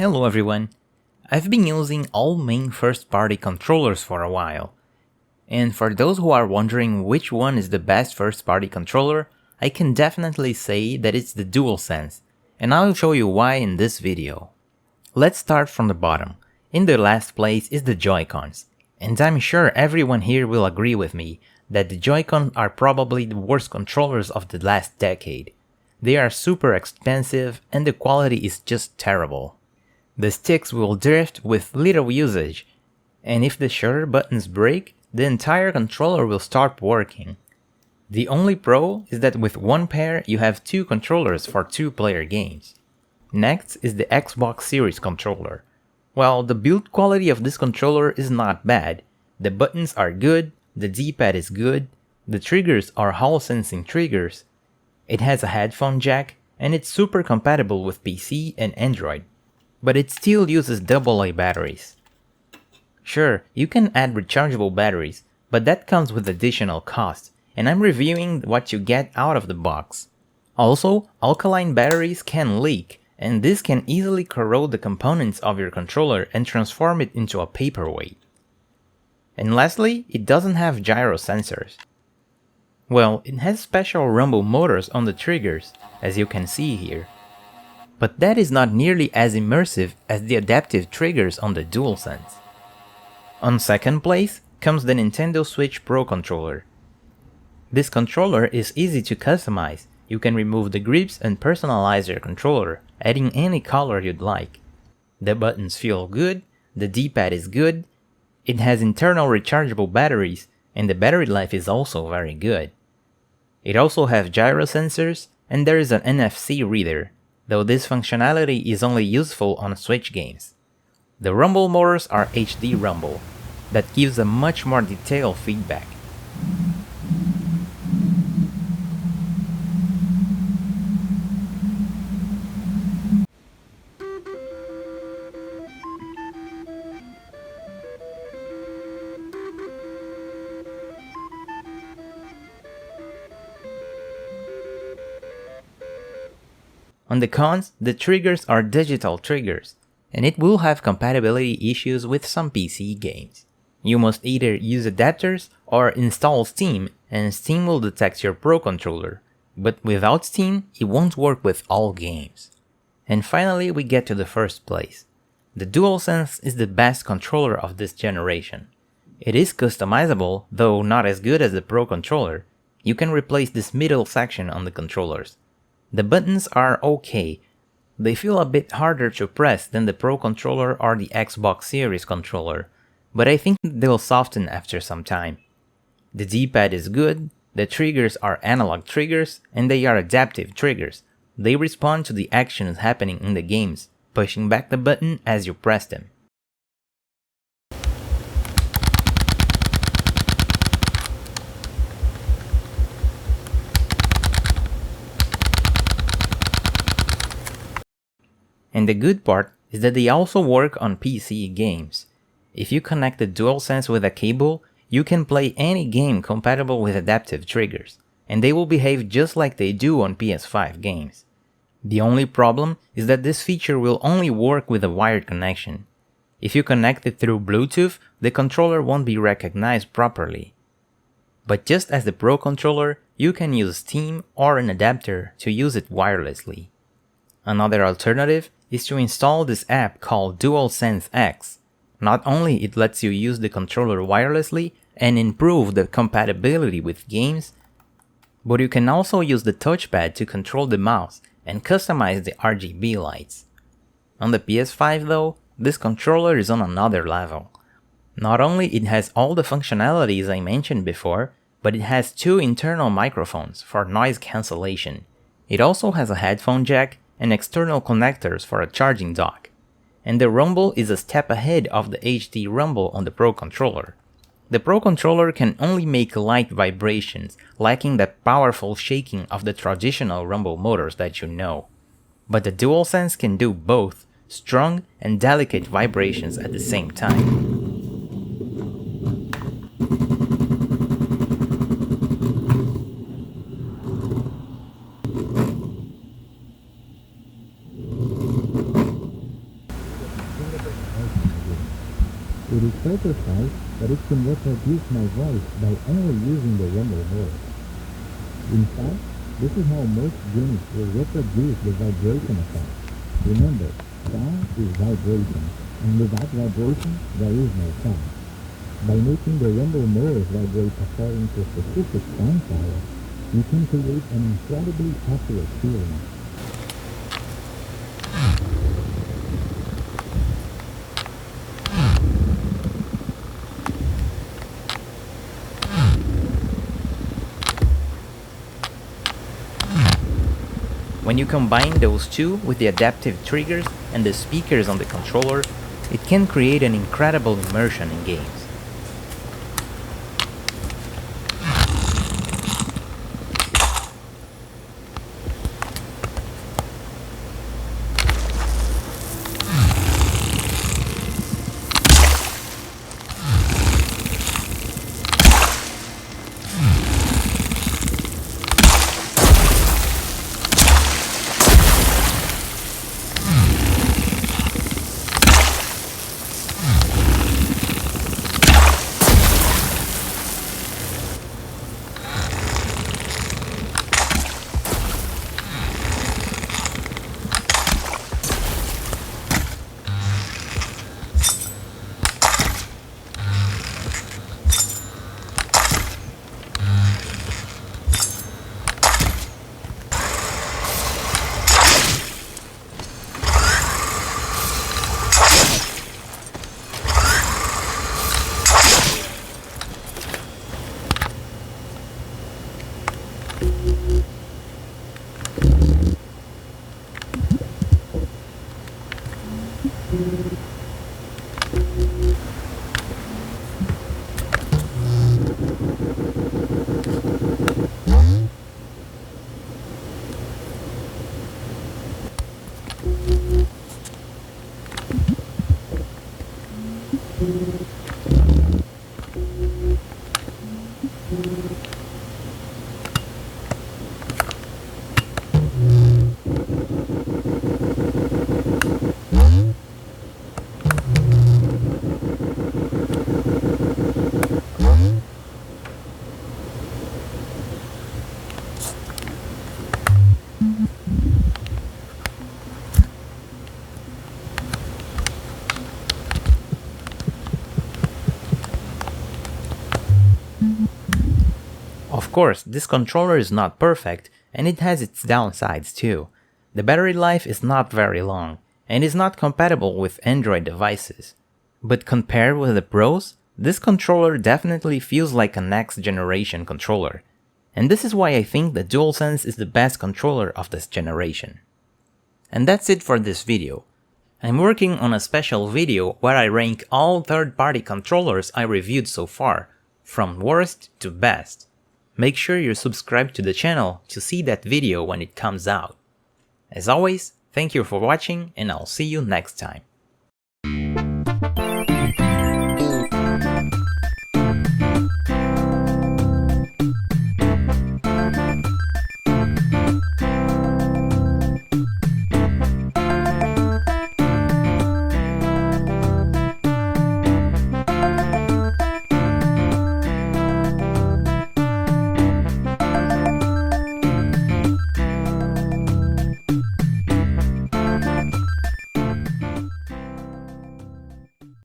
Hello everyone! I've been using all main first-party controllers for a while. And for those who are wondering which one is the best first-party controller, I can definitely say that it's the Dualsense, and I'll show you why in this video. Let's start from the bottom. In the last place is the Joycons, and I'm sure everyone here will agree with me that the Joycons are probably the worst controllers of the last decade. They are super expensive and the quality is just terrible. The sticks will drift with little usage, and if the shutter buttons break, the entire controller will stop working. The only pro is that with one pair you have two controllers for two-player games. Next is the Xbox Series controller. Well, the build quality of this controller is not bad. The buttons are good, the D-pad is good, the triggers are Hall sensing triggers, it has a headphone jack, and it's super compatible with PC and Android. But it still uses AA batteries. Sure, you can add rechargeable batteries, but that comes with additional cost, and I'm reviewing what you get out of the box. Also, alkaline batteries can leak, and this can easily corrode the components of your controller and transform it into a paperweight. And lastly, it doesn't have gyro sensors. Well, it has special rumble motors on the triggers, as you can see here. But that is not nearly as immersive as the adaptive triggers on the Dualsense. On second place comes the Nintendo Switch Pro controller. This controller is easy to customize. You can remove the grips and personalize your controller, adding any color you'd like. The buttons feel good, the D-pad is good, it has internal rechargeable batteries, and the battery life is also very good. It also has gyro sensors, and there is an NFC reader, though this functionality is only useful on Switch games. The rumble motors are HD rumble, that gives a much more detailed feedback. On the cons, the triggers are digital triggers, and it will have compatibility issues with some PC games. You must either use adapters or install Steam, and Steam will detect your Pro controller, but without Steam, it won't work with all games. And finally, we get to the first place. The Dualsense is the best controller of this generation. It is customizable, though not as good as the Pro controller. You can replace this middle section on the controllers. The buttons are okay. They feel a bit harder to press than the Pro controller or the Xbox Series controller, but I think they'll soften after some time. The D-pad is good, the triggers are analog triggers, and they are adaptive triggers. They respond to the actions happening in the games, pushing back the button as you press them. And the good part is that they also work on PC games. If you connect the Dualsense with a cable, you can play any game compatible with adaptive triggers, and they will behave just like they do on PS5 games. The only problem is that this feature will only work with a wired connection. If you connect it through Bluetooth, the controller won't be recognized properly. But just as the Pro controller, you can use Steam or an adapter to use it wirelessly. Another alternative is to install this app called Dualsense X. Not only it lets you use the controller wirelessly and improve the compatibility with games, but you can also use the touchpad to control the mouse and customize the RGB lights. On the PS5 though, this controller is on another level. Not only it has all the functionalities I mentioned before, but it has two internal microphones for noise cancellation. It also has a headphone jack and external connectors for a charging dock. And the rumble is a step ahead of the HD rumble on the Pro controller. The Pro controller can only make light vibrations, lacking that powerful shaking of the traditional rumble motors that you know. But the Dualsense can do both, strong and delicate vibrations at the same time. It is so precise that it can reproduce my voice by only using the rumble mode. In fact, this is how most games will reproduce the vibration effect. Remember, sound is vibration, and without vibration, there is no sound. By making the rumble mode vibrate according to a specific sound power, you can create an incredibly accurate feeling. When you combine those two with the adaptive triggers and the speakers on the controller, it can create an incredible immersion in games. Of course, this controller is not perfect, and it has its downsides too. The battery life is not very long, and is not compatible with Android devices. But compared with the Pros, this controller definitely feels like a next generation controller. And this is why I think the Dualsense is the best controller of this generation. And that's it for this video. I'm working on a special video where I rank all third-party controllers I reviewed so far, from worst to best. Make sure you're subscribed to the channel to see that video when it comes out. As always, thank you for watching, and I'll see you next time.